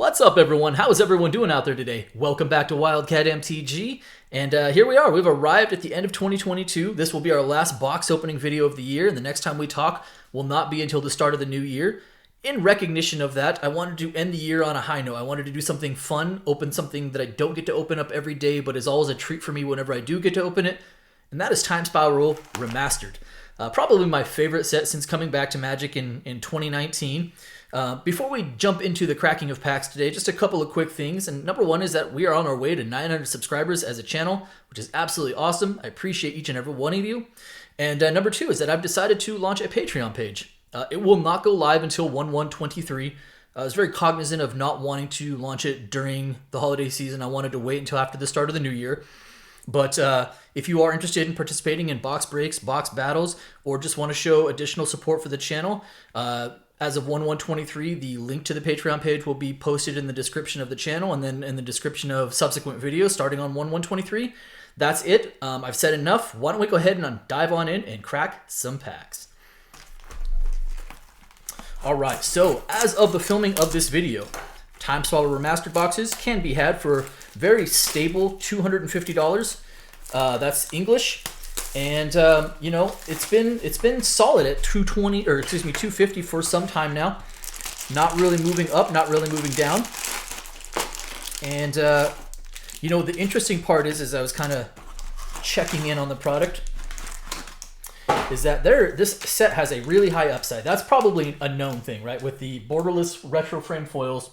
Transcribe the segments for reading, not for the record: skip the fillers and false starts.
What's up, everyone? How is everyone doing out there today? Welcome back to Wildcat MTG, and here we are. We've arrived at the end of 2022. This will be our last box opening video of the year, and the next time we talk will not be until the start of the new year. In recognition of that, I wanted to end the year on a high note. I wanted to do something fun, open something that I don't get to open up every day, but is always a treat for me whenever I do get to open it, and that is Time Spiral Remastered. Probably my favorite set since coming back to Magic in 2019. Before we jump into the cracking of packs today, just a couple of quick things. And number one is that we are on our way to 900 subscribers as a channel, which is absolutely awesome. I appreciate each and every one of you. And number two is that I've decided to launch a Patreon page. It will not go live until 1/1/23. I was very cognizant of not wanting to launch it during the holiday season. I wanted to wait until after the start of the new year. But if you are interested in participating in box breaks, box battles, or just want to show additional support for the channel, as of 1/1/23, the link to the Patreon page will be posted in the description of the channel and then in the description of subsequent videos starting on 1/1/23. That's it. I've said enough. Why don't we go ahead and dive on in and crack some packs. All right, so as of the filming of this video, Time Spiral Remastered boxes can be had for very stable $250. That's English. And you know, it's been solid at 220, or excuse me, 250 for some time now. Not really moving up, not really moving down. And you know, the interesting part is I was kind of checking in on the product, is that this set has a really high upside. That's probably a known thing, right? With the borderless retro frame foils,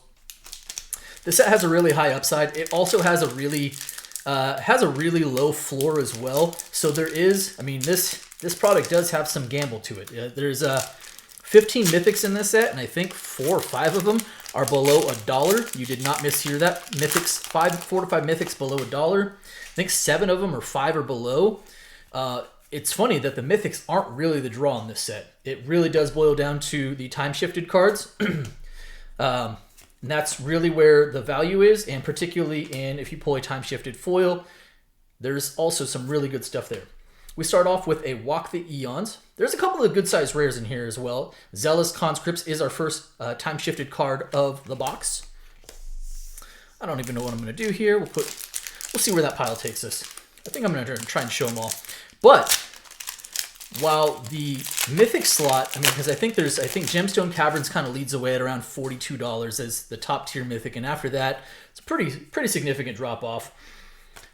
the set has a really high upside. It also has a really low floor as well. So there is, I mean, this product does have some gamble to it. There's 15 mythics in this set, and I think 4 or 5 of them are below $1. You did not mishear that. Mythics, 4 to 5 mythics below $1. I think 7 of them or 5 are below. It's funny that the mythics aren't really the draw in this set. It really does boil down to the time shifted cards. And that's really where the value is, and particularly if you pull a time-shifted foil, there's also some really good stuff there. We start off with a Walk the Eons. There's a couple of good-sized rares in here as well. Zealous Conscripts is our first time-shifted card of the box. I don't even know what I'm going to do here. We'll see where that pile takes us. I think I'm going to try and show them all. But while the mythic slot, I mean, because I think Gemstone Caverns kind of leads the way at around $42 as the top tier mythic, and after that, it's a pretty significant drop off.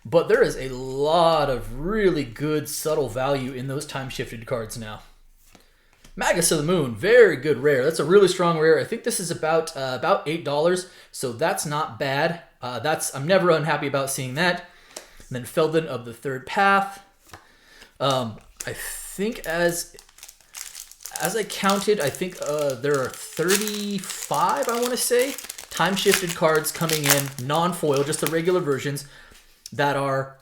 But there is a lot of really good subtle value in those time shifted cards now. Magus of the Moon, very good rare. That's a really strong rare. I think this is about $8, so that's not bad. I'm never unhappy about seeing that. And then Feldon of the Third Path. I think as I counted, I think there are 35, I want to say, time-shifted cards coming in, non-foil, just the regular versions, that are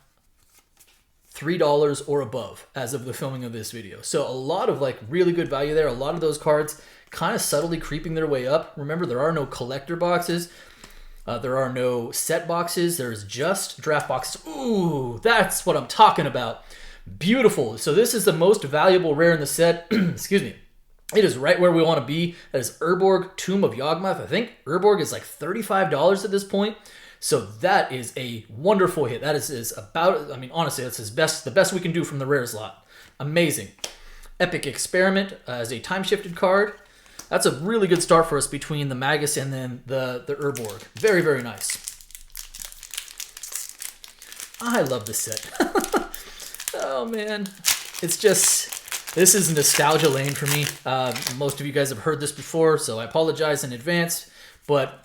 $3 or above as of the filming of this video. So a lot of like really good value there. A lot of those cards kind of subtly creeping their way up. Remember, there are no collector boxes. There are no set boxes. There's just draft boxes. Ooh, that's what I'm talking about. Beautiful. So this is the most valuable rare in the set. Excuse me. It is right where we want to be. That is Urborg, Tomb of Yawgmoth. I think Urborg is like $35 at this point. So that is a wonderful hit. That is about, I mean, honestly, that's the best we can do from the rare slot. Amazing. Epic Experiment as a time-shifted card. That's a really good start for us between the Magus and then the Urborg. Very, very nice. I love this set. Oh man, it's just, this is nostalgia lane for me. Most of you guys have heard this before, so I apologize in advance, but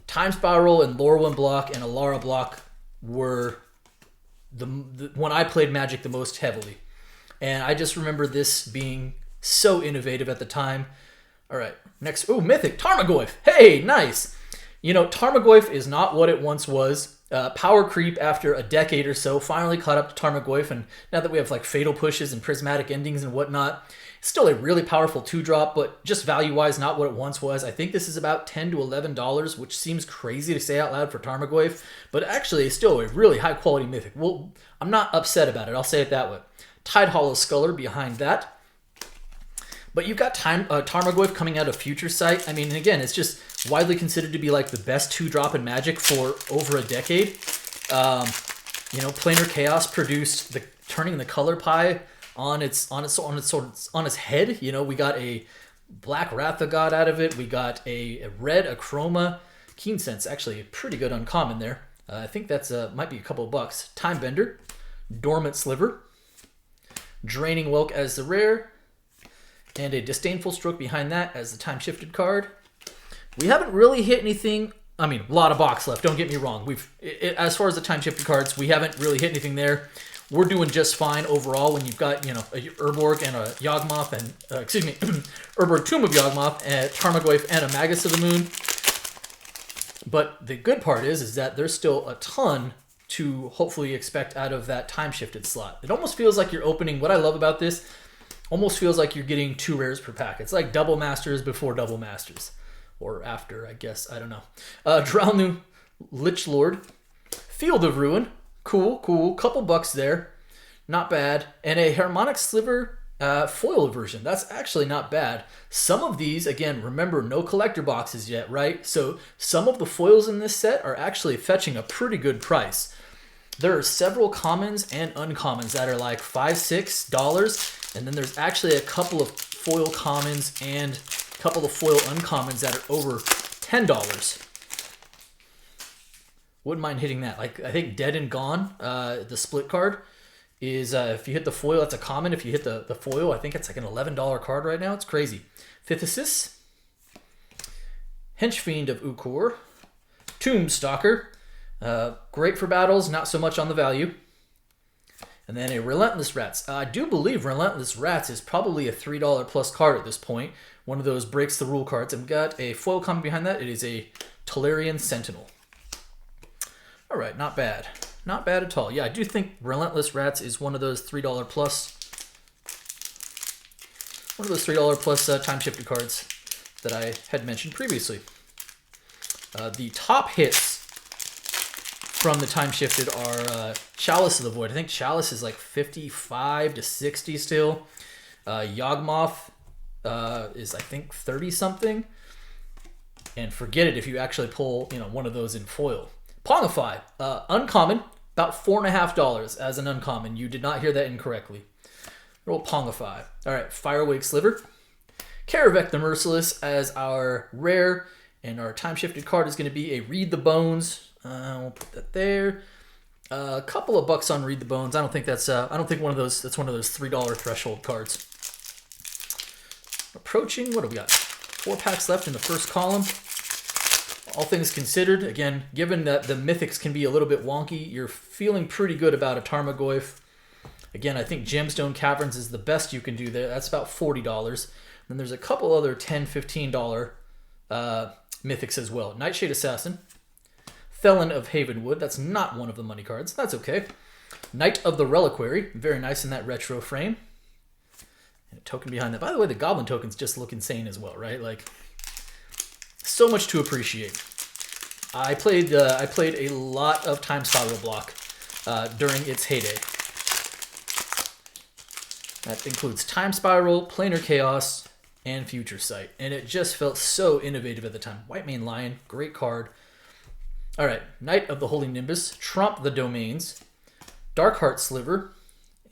Time Spiral and Lorwyn block and Alara block were when I played Magic the most heavily. And I just remember this being so innovative at the time. All right, next, ooh, Mythic, Tarmogoyf. Hey, nice. You know, Tarmogoyf is not what it once was. Power creep after a decade or so finally caught up to Tarmogoyf, and now that we have like fatal pushes and prismatic endings and whatnot, it's still a really powerful 2-drop, but just value-wise, not what it once was. I think this is about $10 to $11, which seems crazy to say out loud for Tarmogoyf, but actually it's still a really high-quality mythic. Well, I'm not upset about it, I'll say it that way. Tidehollow Sculler behind that. But you've got Tarmogoyf coming out of Future Sight. I mean, again, it's just widely considered to be like the best 2-drop in Magic for over a decade. You know, Planar Chaos produced turning the color pie on its head. You know, we got a Black Wrath of God out of it. We got a red Achroma. Keen Sense, actually a pretty good uncommon there. I think that's might be a couple bucks. Time Bender, Dormant Sliver, Draining Whelk as the rare, and a Disdainful Stroke behind that as the time shifted card. We haven't really hit anything. I mean, a lot of box left. Don't get me wrong. As far as the time shifted cards, we haven't really hit anything there. We're doing just fine overall when you've got, you know, a Urborg and a Yawgmoth and Urborg Tomb of Yawgmoth, and Tarmogoyf and a Magus of the Moon. But the good part is that there's still a ton to hopefully expect out of that time shifted slot. It almost feels like you're opening. What I love about this, almost feels like you're getting 2 rares per pack. It's like double masters before double masters. Or after, I guess. I don't know. Drownu Lich Lord. Field of Ruin. Cool. Couple bucks there. Not bad. And a Harmonic Sliver foil version. That's actually not bad. Some of these, again, remember, no collector boxes yet, right? So some of the foils in this set are actually fetching a pretty good price. There are several commons and uncommons that are like $5, $6. And then there's actually a couple of foil commons and a couple of foil uncommons that are over $10. Wouldn't mind hitting that. Like, I think Dead and Gone, the split card, is if you hit the foil, that's a common. If you hit the foil, I think it's like an $11 card right now. It's crazy. Phythesis, Henchfiend of Ukor, Tombstalker, great for battles, not so much on the value. And then a Relentless Rats. I do believe Relentless Rats is probably a $3 plus card at this point. One of those breaks the rule cards. And we've got a foil common behind that. It is a Tolarian Sentinel. All right, not bad. Not bad at all. Yeah, I do think Relentless Rats is one of those $3 plus. One of those $3 plus time shifted cards that I had mentioned previously. The top hits from the time shifted are Chalice of the Void. I think Chalice is like 55 to 60 still. Yawgmoth is I think 30 something. And forget it if you actually pull, you know, one of those in foil. Pongify, uncommon, about $4.50 as an uncommon. You did not hear that incorrectly. Roll Pongify. All right, Firewake Sliver. Karavek the Merciless as our rare, and our time shifted card is going to be a Read the Bones. We'll put that there. A couple of bucks on Read the Bones. I don't think that's one of those. That's one of those $3 threshold cards. Approaching. What do we got? 4 packs left in the first column. All things considered, again, given that the mythics can be a little bit wonky, you're feeling pretty good about a Tarmogoyf. Again, I think Gemstone Caverns is the best you can do there. That's about $40. Then there's a couple other $10, $15 mythics as well. Nightshade Assassin. Felon of Havenwood. That's not one of the money cards. That's okay. Knight of the Reliquary. Very nice in that retro frame. And a token behind that. By the way, the Goblin tokens just look insane as well, right? Like, so much to appreciate. I played a lot of Time Spiral Block during its heyday. That includes Time Spiral, Planar Chaos, and Future Sight. And it just felt so innovative at the time. White Mane Lion, great card. All right, Knight of the Holy Nimbus, Trump the Domains, Darkheart Sliver,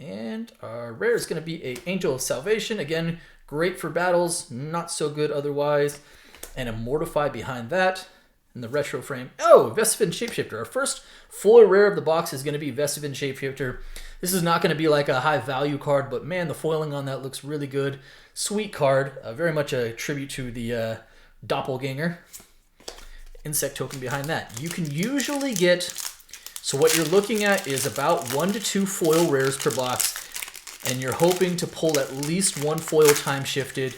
and our rare is going to be a Angel of Salvation. Again, great for battles, not so good otherwise. And a Mortify behind that. In the retro frame. Oh, Vestivan Shapeshifter. Our first foil rare of the box is going to be Vestivan Shapeshifter. This is not going to be like a high value card, but man, the foiling on that looks really good. Sweet card. Very much a tribute to the Doppelganger. Insect token behind that. You can usually get, so what you're looking at is about 1 to 2 foil rares per box, and you're hoping to pull at least 1 foil time shifted.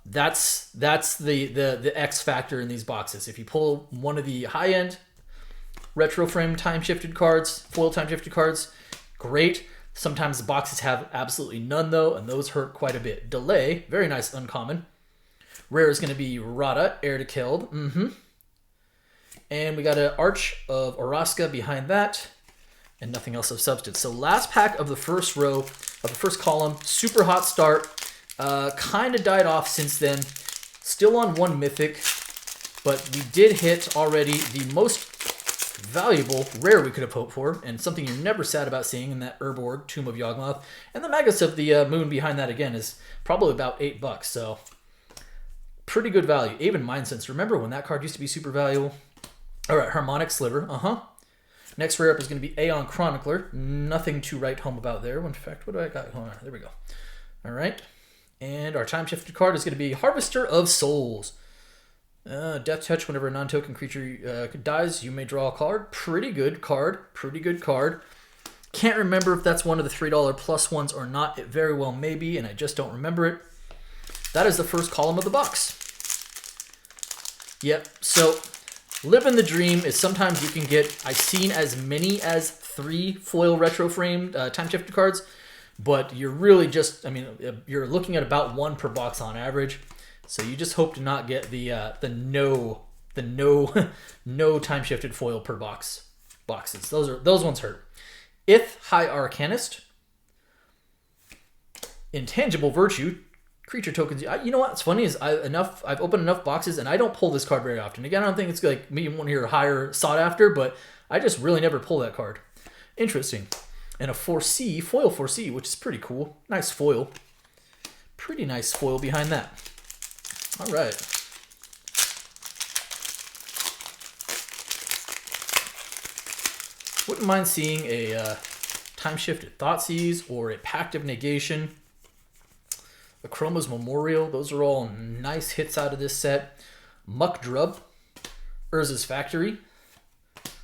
That's the X factor in these boxes. If you pull one of the high-end retro frame time shifted cards, foil time shifted cards, great. Sometimes the boxes have absolutely none though, and those hurt quite a bit. Delay, very nice uncommon. Rare is going to be Rada, Heir to Keld. And we got an Arch of Oraska behind that, and nothing else of substance. So last pack of the first row, of the first column, super hot start. Kind of died off since then. Still on one mythic, but we did hit already the most valuable rare we could have hoped for, and something you're never sad about seeing in that Urborg, Tomb of Yawgmoth. And the Magus of the Moon behind that again is probably about $8, so pretty good value. Even Mindsense, remember when that card used to be super valuable? All right, Harmonic Sliver, Next rare up is going to be Aeon Chronicler. Nothing to write home about there. In fact, what do I got? Hold on, there we go. All right, and our time-shifted card is going to be Harvester of Souls. Death Touch, whenever a non-token creature dies, you may draw a card. Pretty good card. Can't remember if that's one of the $3 plus ones or not. It very well may be, and I just don't remember it. That is the first column of the box. Yep, so living the dream is sometimes you can get, I've seen as many as 3 foil retro framed time-shifted cards, but you're really just, you're looking at about 1 per box on average. So you just hope to not get the no time shifted foil per boxes. Those ones hurt. Ith High Arcanist, Intangible Virtue, creature tokens. You know what's funny is I've opened enough boxes and I don't pull this card very often. Again, I don't think it's like me one of your higher sought after, but I just really never pull that card. Interesting. And a 4C foil 4C, which is pretty cool. Nice foil. Pretty nice foil behind that. All right. Wouldn't mind seeing a time-shifted Thoughtseize or a Pact of Negation. A Chroma's Memorial. Those are all nice hits out of this set. Muckdrub. Urza's Factory.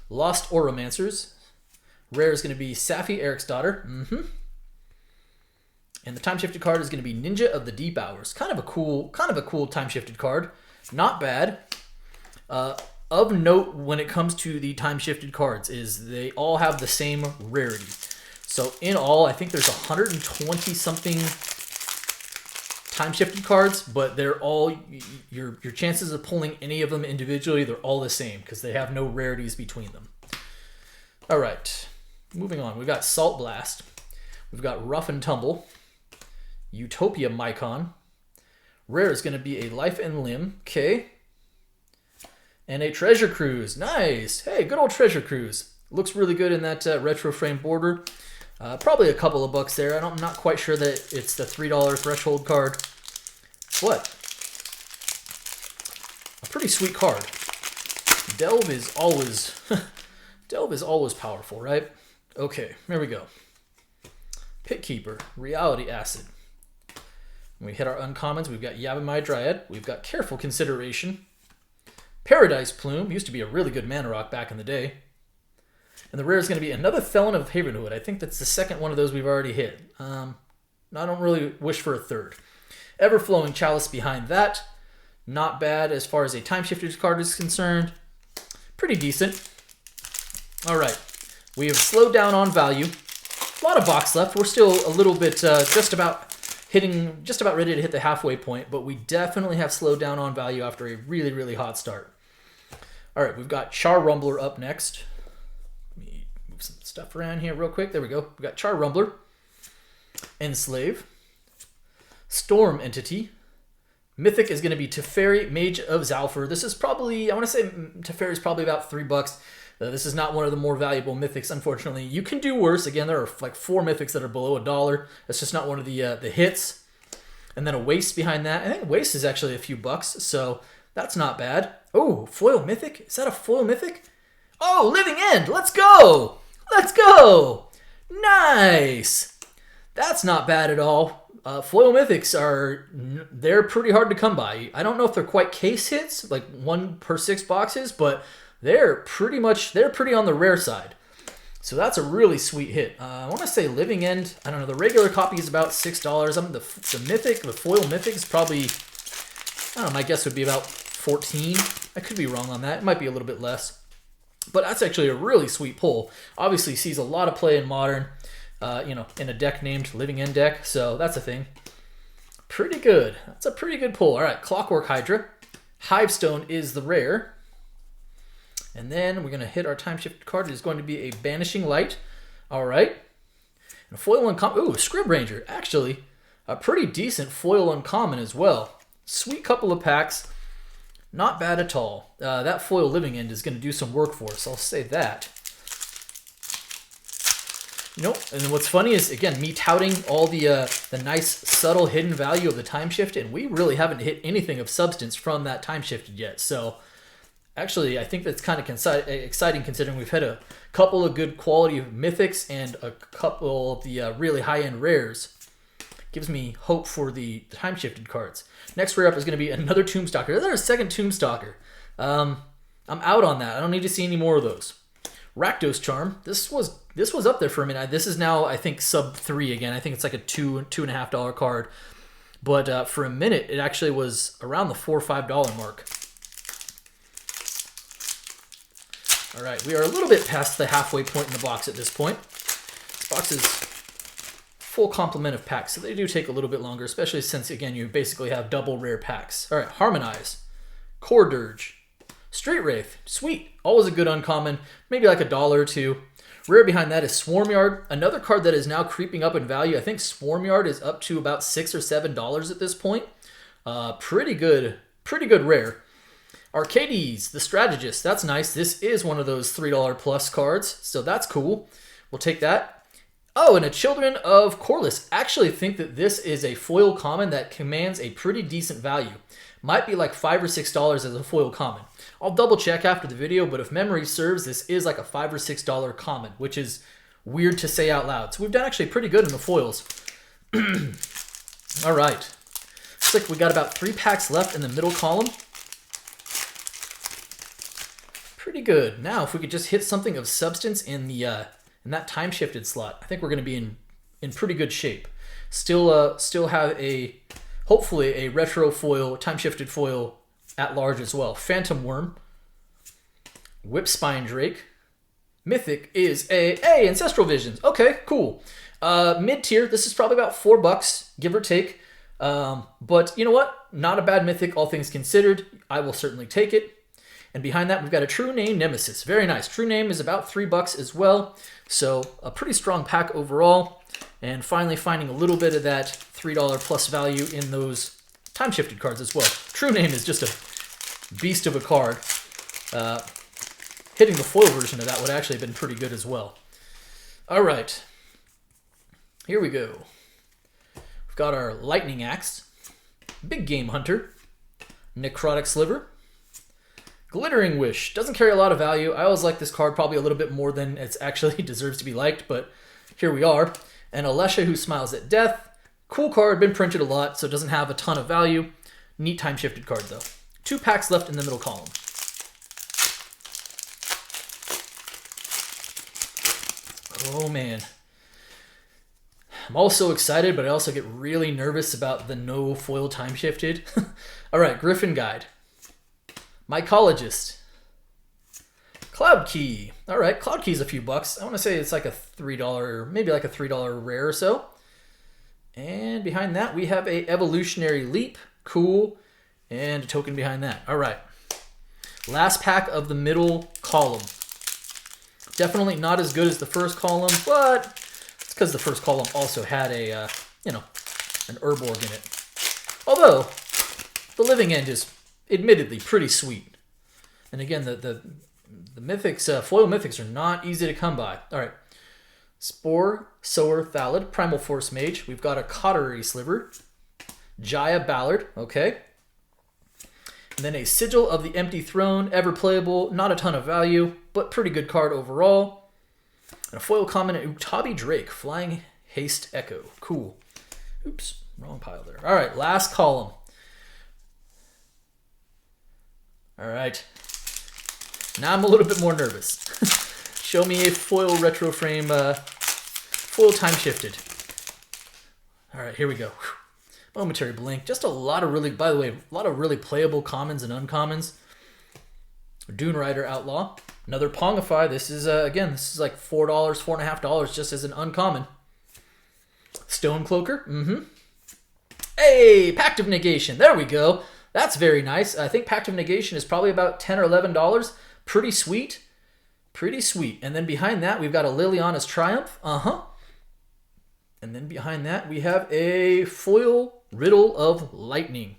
Lost Oromancers. Rare is going to be Safi, Eric's daughter. And the time-shifted card is going to be Ninja of the Deep Hours. Kind of a cool time-shifted card. Not bad. Of note when it comes to the time-shifted cards is they all have the same rarity. So in all, I think there's 120-something time-shifted cards, but they're all, your chances of pulling any of them individually, they're all the same because they have no rarities between them. All right, moving on. We've got Salt Blast. We've got Rough and Tumble. Utopia Mycon. Rare is going to be a Life and Limb. Okay. And a Treasure Cruise. Nice. Hey, good old Treasure Cruise. Looks really good in that retro frame border. Probably a couple of bucks there. I'm not quite sure that it's the $3 threshold card. But a pretty sweet card. Delve is always Delve is always powerful, right? Okay, here we go. Pit Keeper, Reality Acid. When we hit our uncommons, we've got Yavimai Dryad. We've got Careful Consideration. Paradise Plume. Used to be a really good mana rock back in the day. And the rare is going to be another Felon of Havenwood. I think that's the second one of those we've already hit. I don't really wish for a third. Everflowing Chalice behind that. Not bad as far as a time-shifted card is concerned. Pretty decent. All right. We have slowed down on value. A lot of box left. We're still a little bit just about ready to hit the halfway point, but we definitely have slowed down on value after a really, really hot start. All right, we've got Char Rumbler up next. Let me move some stuff around here real quick. There we go. We've got Char Rumbler, Enslave, Storm Entity. Mythic is going to be Teferi, Mage of Zalfur. This is probably, I want to say Teferi is probably about $3. This is not one of the more valuable mythics, unfortunately. You can do worse. Again, there are like 4 mythics that are below $1. That's just not one of the hits. And then a Waste behind that. I think Waste is actually a few bucks, so that's not bad. Oh, foil mythic? Is that a foil mythic? Oh, Living End! Let's go! Let's go! Nice! That's not bad at all. Foil mythics they're pretty hard to come by. I don't know if they're quite case hits, like 1 per 6 boxes, but they're pretty on the rare side. So that's a really sweet hit. I want to say Living End, I don't know, the regular copy is about $6. The foil mythic is probably, I don't know, my guess would be about $14. I could be wrong on that. It might be a little bit less. But that's actually a really sweet pull. Obviously sees a lot of play in Modern, in a deck named Living End deck. So that's a thing. Pretty good. That's a pretty good pull. All right, Clockwork Hydra. Hivestone is the rare. And then we're going to hit our time-shifted card. It is going to be a Banishing Light. All right. And a foil and ooh, Scrib Ranger. Actually, a pretty decent foil uncommon as well. Sweet couple of packs. Not bad at all. That foil living end is going to do some work for us. I'll say that. And what's funny is, again, me touting all the nice, subtle, hidden value of the time shift, and we really haven't hit anything of substance from that time shifted yet. So, actually, I think that's kind of exciting considering we've had a couple of good quality mythics and a couple of the really high-end rares. Gives me hope for the time shifted cards. Next rare up is going to be another Tombstalker. There's a second Tombstalker. I'm out on that. I don't need to see any more of those. Rakdos Charm. This was up there for a minute. This is now, I think, sub 3 again. I think it's like a $2.50 card. But for a minute, it actually was around the $4 or $5 mark. All right, we are a little bit past the halfway point in the box at this point. This box is full complement of packs, so they do take a little bit longer, especially since, again, you basically have double rare packs. All right, Harmonize, Core Dirge, Street Wraith, sweet, always a good uncommon, maybe like $1 or $2. Rare behind that is Swarmyard, another card that is now creeping up in value. I think Swarmyard is up to about $6 or $7 at this point. Pretty good rare. Arcades, the Strategist, that's nice. This is one of those $3 plus cards, so that's cool. We'll take that. Oh, and a Children of Corliss. Actually think that this is a foil common that commands a pretty decent value. Might be like $5 or $6 as a foil common. I'll double check after the video, but if memory serves, this is like a $5 or $6 common, which is weird to say out loud. So we've done actually pretty good in the foils. All right. Looks like we got about 3 packs left in the middle column. Pretty good. Now, if we could just hit something of substance in the in that time shifted slot, I think we're going to be in pretty good shape. Still have hopefully a retro foil, time shifted foil at large as well. Phantom Worm, Whip Spine Drake, Mythic is Ancestral Visions. Okay, cool. Mid tier. This is probably about $4, give or take. But you know what? Not a bad Mythic, all things considered. I will certainly take it. And behind that, we've got a True Name Nemesis. Very nice. True Name is about $3 as well. So a pretty strong pack overall. And finally finding a little bit of that $3 plus value in those time-shifted cards as well. True Name is just a beast of a card. Hitting the foil version of that would actually have been pretty good as well. All right. Here we go. We've got our Lightning Axe, Big Game Hunter, Necrotic Sliver, Glittering Wish. Doesn't carry a lot of value. I always like this card probably a little bit more than it actually deserves to be liked, but here we are. And Alesha Who Smiles at Death. Cool card, been printed a lot, so it doesn't have a ton of value. Neat time-shifted card, though. 2 packs left in the middle column. Oh, man. I'm also excited, but I also get really nervous about the no foil time-shifted. All right, Griffin Guide. Mycologist. Cloud Key. All right, Cloud Key's a few bucks. I want to say it's like a $3, maybe like a $3 rare or so. And behind that, we have a Evolutionary Leap. Cool. And a token behind that. All right. Last pack of the middle column. Definitely not as good as the first column, but it's because the first column also had a, an Urborg in it. Although, the living end is admittedly pretty sweet. And again, the mythics, foil mythics are not easy to come by. All right. Spore, Sower, Thallid, Primal Force Mage. We've got a Cottery Sliver. Jaya Ballard. Okay. And then a Sigil of the Empty Throne. Ever playable. Not a ton of value, but pretty good card overall. And a foil common, Utabi Drake. Flying Haste Echo. Cool. Oops. Wrong pile there. All right. Last column. All right. Now I'm a little bit more nervous. Show me a foil retro frame, foil time shifted. All right, here we go. Momentary blink. Just a lot of really, by the way, a lot of really playable commons and uncommons. Dune Rider Outlaw. Another Pongify. This is, again, this is like $4, $4.50 just as an uncommon. Stone Cloaker. Hey, Pact of Negation. There we go. That's very nice. I think Pact of Negation is probably about $10 or $11. Pretty sweet. Pretty sweet. And then behind that, we've got a Liliana's Triumph. And then behind that, we have a foil Riddle of Lightning.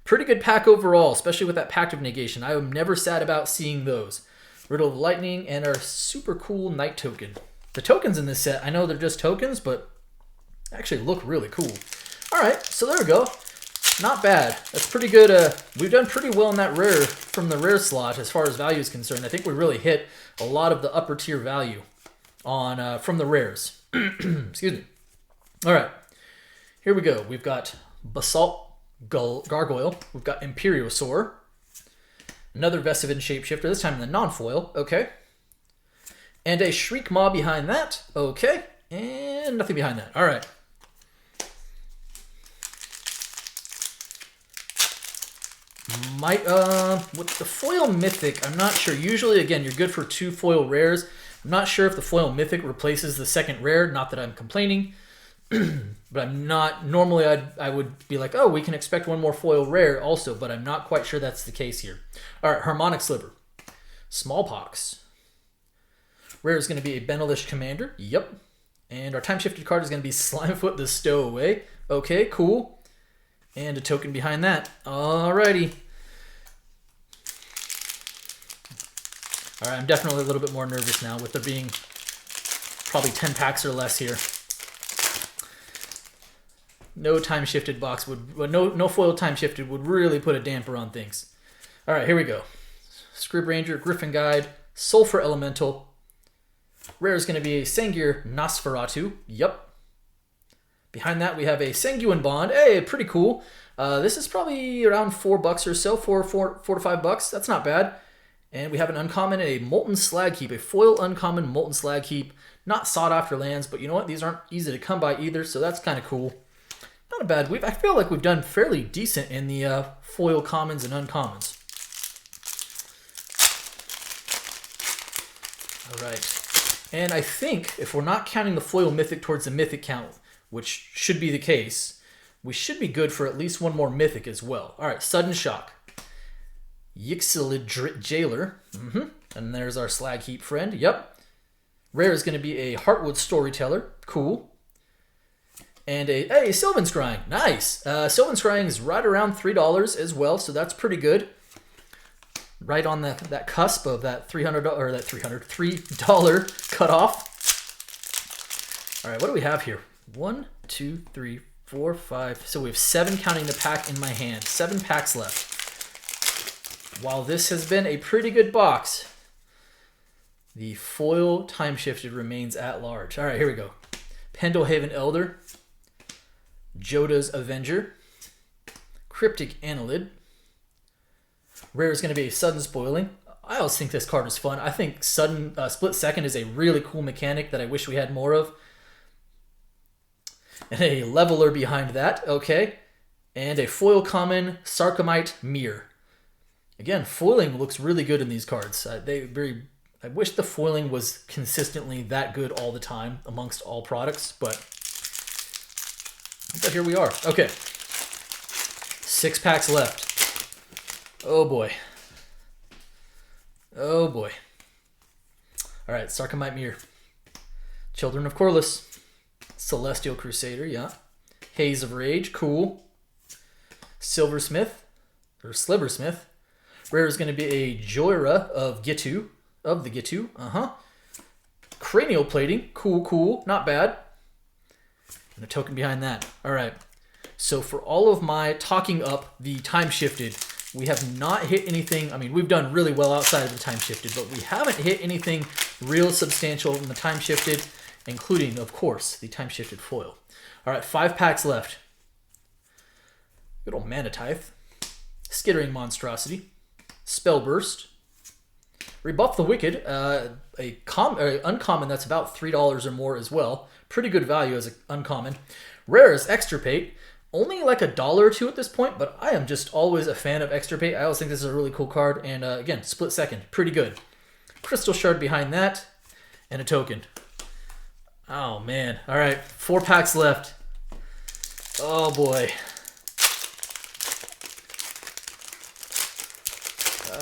Pretty good pack overall, especially with that Pact of Negation. I am never sad about seeing those. Riddle of Lightning and our super cool Knight token. The tokens in this set, I know they're just tokens, but actually look really cool. All right, so there we go. Not bad. That's pretty good. We've done pretty well in that rare from the rare slot as far as value is concerned. I think we really hit a lot of the upper tier value on from the rares. Excuse me. All right, here we go. We've got Basalt Gargoyle. We've got Imperiosaur. Another Vesivan Shapeshifter, this time in the non-foil. Okay. And a Shriek Maw behind that. Okay. And nothing behind that. All right. With the foil mythic, I'm not sure. Usually, again, you're good for 2 foil rares. I'm not sure if the foil mythic replaces the second rare. Not that I'm complaining. But I'm not, normally I would be like, oh, we can expect 1 more foil rare also, but I'm not quite sure that's the case here. All right, Harmonic Sliver. Smallpox. Rare is going to be a Benelish Commander. Yep. And our time-shifted card is going to be Slimefoot the Stowaway. Okay, cool. And a token behind that. Alrighty. All right, I'm definitely a little bit more nervous now with there being probably 10 packs or less here. No time-shifted box would, no foil time-shifted would really put a damper on things. All right, here we go. Scrib Ranger, Griffin Guide, Sulfur Elemental. Rare is going to be a Sengir Nosferatu. Yep. Behind that, we have a Sanguine Bond. Hey, pretty cool. This is probably around $4 or so, four to $5. That's not bad. And we have an uncommon, a Molten Slag Heap, a foil uncommon Molten Slag Heap. Not sought after lands, but you know what? These aren't easy to come by either, so that's kind of cool. Not a bad. I feel like we've done fairly decent in the foil commons and uncommons. All right. And I think if we're not counting the foil mythic towards the mythic count, which should be the case, we should be good for at least 1 more mythic as well. All right, Sudden Shock. Yixilid Jailer. And there's our Slag Heap friend. Yep. Rare is going to be a Heartwood Storyteller. Cool. And hey, Sylvan Scrying. Nice. Sylvan Scrying is right around $3 as well, so that's pretty good. Right on that cusp of that $300 or that $3 cutoff. All right, what do we have here? 1, 2, 3, 4, 5. So we have 7 counting the pack in my hand. 7 packs left. While this has been a pretty good box, the foil time-shifted remains at large. All right, here we go. Pendelhaven Elder. Joda's Avenger. Cryptic Annelid. Rare is going to be a Sudden Spoiling. I always think this card is fun. I think Sudden Split Second is a really cool mechanic that I wish we had more of. And a Leveler behind that. Okay. And a foil common Sarcomite Mirror. Again, foiling looks really good in these cards. I wish the foiling was consistently that good all the time amongst all products, but here we are. Okay. 6 packs left. Oh boy. Oh boy. All right, Sarcomite Mirror. Children of Corliss. Celestial Crusader, yeah. Haze of Rage, cool. Silversmith, or Sliversmith. Rare is going to be a Joyra of Gitu, Cranial Plating, cool, not bad. And a token behind that. All right. So for all of my talking up the time shifted, we have not hit anything. I mean, we've done really well outside of the time shifted, but we haven't hit anything real substantial in the time shifted, including, of course, the time shifted foil. All right, 5 packs left. Good old Manatithe. Skittering Monstrosity. Spellburst. Rebuff the Wicked. Uncommon that's about $3 or more as well. Pretty good value as an uncommon. Rare is Extirpate. Only like $1 or $2 at this point, but I am just always a fan of Extirpate. I always think this is a really cool card. And again, Split Second. Pretty good. Crystal Shard behind that. And a token. Oh, man. All right. 4 packs left. Oh, boy.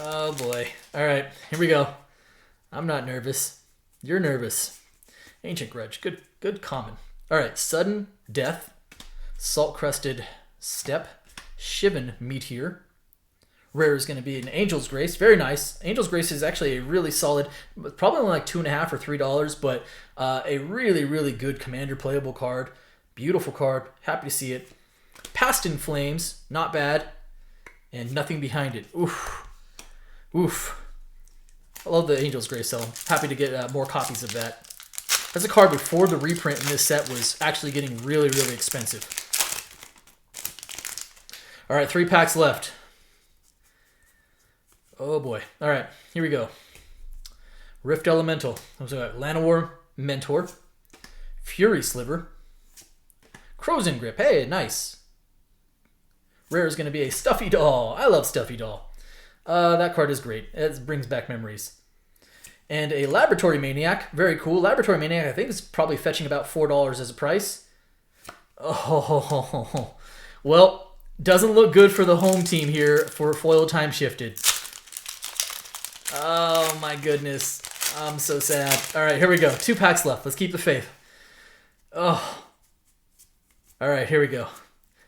Oh, boy. All right. Here we go. I'm not nervous. You're nervous. Ancient Grudge. Good common. All right, Sudden Death, Salt-Crusted Step, Shivan Meteor. Rare is going to be an Angel's Grace. Very nice. Angel's Grace is actually a really solid, probably only like $2.50 or $3, but a really, really good commander playable card. Beautiful card. Happy to see it. Past in Flames. Not bad. And Nothing Behind It. Oof. Oof. I love the Angel's Grace, so I'm happy to get more copies of that. That's a card before the reprint in this set was actually getting really, really expensive. All right, 3 packs left. Oh boy. All right, here we go. Rift Elemental. Llanowar Mentor. Fury Sliver. Crozen Grip. Hey, nice. Rare is going to be a Stuffy Doll. I love Stuffy Doll. That card is great. It brings back memories. And a Laboratory Maniac. Very cool. Laboratory Maniac, I think, is probably fetching about $4 as a price. Oh, well, doesn't look good for the home team here for foil time shifted. Oh, my goodness. I'm so sad. All right, here we go. 2 packs left. Let's keep the faith. Oh. All right, here we go.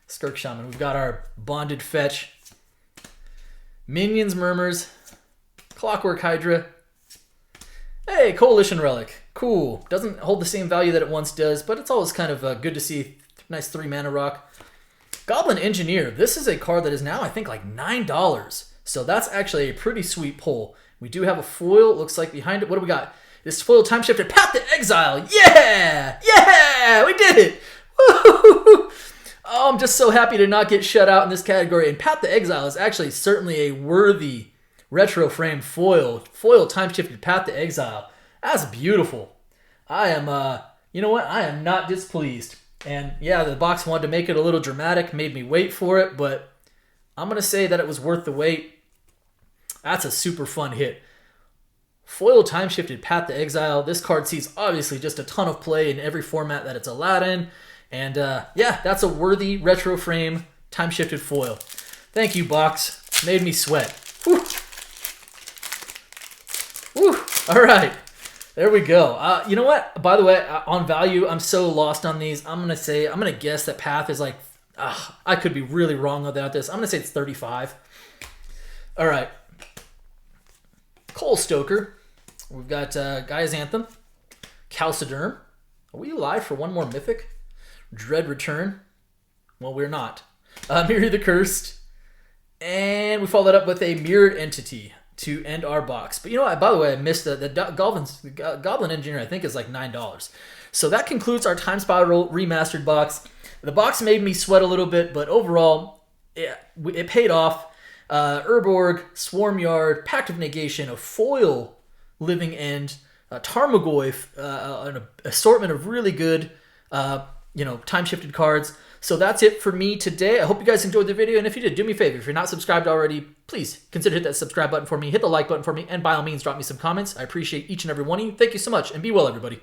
Skirk Shaman. We've got our Bonded Fetch. Minions Murmurs. Clockwork Hydra. Hey, Coalition Relic. Cool. Doesn't hold the same value that it once does, but it's always kind of good to see. Nice 3-mana rock. Goblin Engineer. This is a card that is now, I think, like $9. So that's actually a pretty sweet pull. We do have a foil. It looks like behind it. What do we got? This foil time shifted Path to Exile. Yeah! Yeah! We did it! Woo-hoo-hoo-hoo. Oh, I'm just so happy to not get shut out in this category. And Path to Exile is actually certainly a worthy retro frame foil. Foil time shifted Path to Exile. That's beautiful. I am, you know what? I am not displeased. And yeah, the box wanted to make it a little dramatic, made me wait for it, but I'm going to say that it was worth the wait. That's a super fun hit. Foil time shifted Path to Exile. This card sees obviously just a ton of play in every format that it's allowed in. And yeah, that's a worthy retro frame time shifted foil. Thank you, box. Made me sweat. Whew. Whew. All right. There we go. You know what? By the way, on value, I'm so lost on these. I'm going to guess that Path is like, I could be really wrong about this. I'm going to say it's 35. All right. Cole Stoker. We've got Gaia's Anthem. Calciderm. Are we live for one more Mythic? Dread Return. Well, we're not. Mirror the Cursed. And we follow that up with a Mirrored Entity to end our box. But you know what? By the way, I missed the Goblin Engineer, I think, is like $9. So that concludes our Time Spiral Remastered box. The box made me sweat a little bit, but overall, it paid off. Urborg, Swarmyard, Pact of Negation, a foil Living End, Tarmogoyf, an assortment of really good time-shifted cards. So that's it for me today. I hope you guys enjoyed the video, and if you did, do me a favor. If you're not subscribed already, please consider hit that subscribe button for me, hit the like button for me, and by all means, drop me some comments. I appreciate each and every one of you. Thank you so much, and be well, everybody.